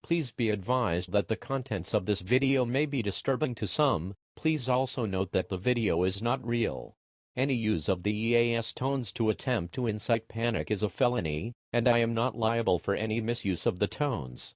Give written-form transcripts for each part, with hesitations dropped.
Please be advised that the contents of this video may be disturbing to some. Please also note that the video is not real. Any use of the EAS tones to attempt to incite panic is a felony, and I am not liable for any misuse of the tones.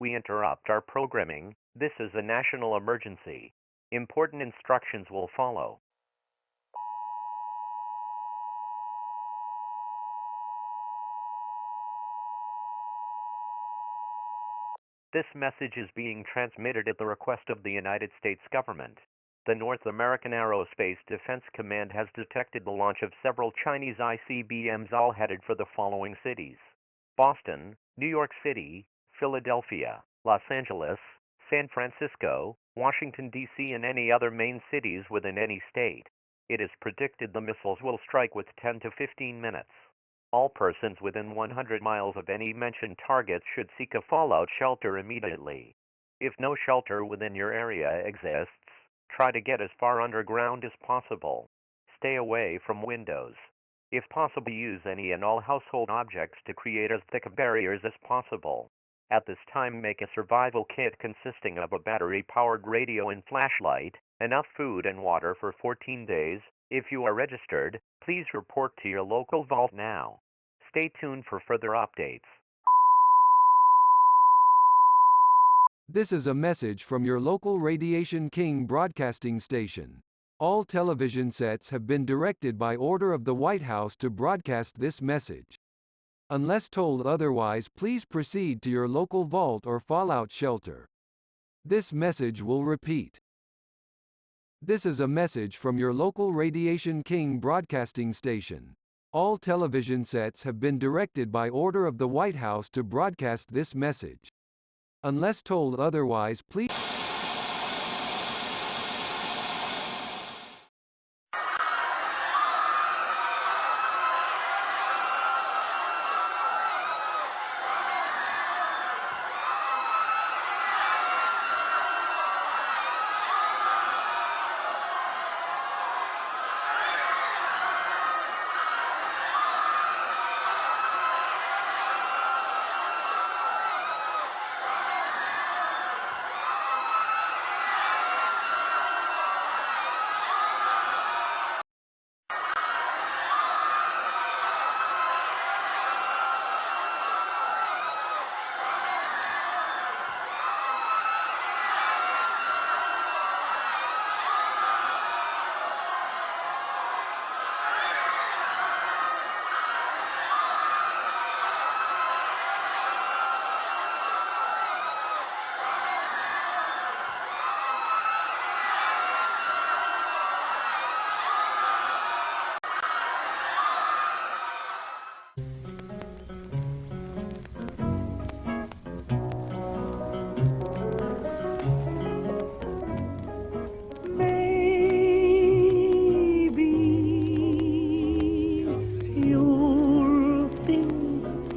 We interrupt our programming. This is a national emergency. Important instructions will follow. This message is being transmitted at the request of the United States government. The North American Aerospace Defense Command has detected the launch of several Chinese ICBMs, all headed for the following cities: Boston, New York City, Philadelphia, Los Angeles, San Francisco, Washington, D.C., and any other main cities within any state. It is predicted the missiles will strike with 10 to 15 minutes. All persons within 100 miles of any mentioned targets should seek a fallout shelter immediately. If no shelter within your area exists, try to get as far underground as possible. Stay away from windows. If possible, use any and all household objects to create as thick barriers as possible. At this time, make a survival kit consisting of a battery-powered radio and flashlight, enough food and water for 14 days. If you are registered, please report to your local vault now. Stay tuned for further updates. This is a message from your local Radiation King broadcasting station. All television sets have been directed by order of the White House to broadcast this message. Unless told otherwise, please proceed to your local vault or fallout shelter. This message will repeat. This is a message from your local Radiation King broadcasting station. All television sets have been directed by order of the White House to broadcast this message. Unless told otherwise, please.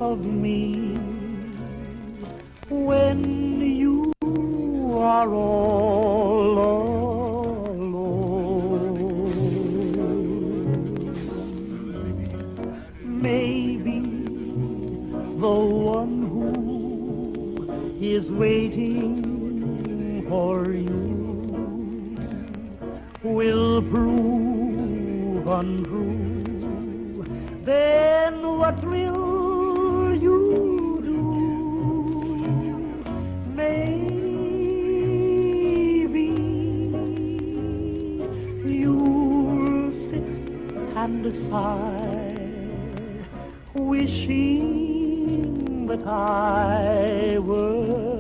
Of me when you are all alone. Maybe the one who is waiting for you will prove untrue. Then what will you do? Maybe you'll sit and sigh, wishing that I were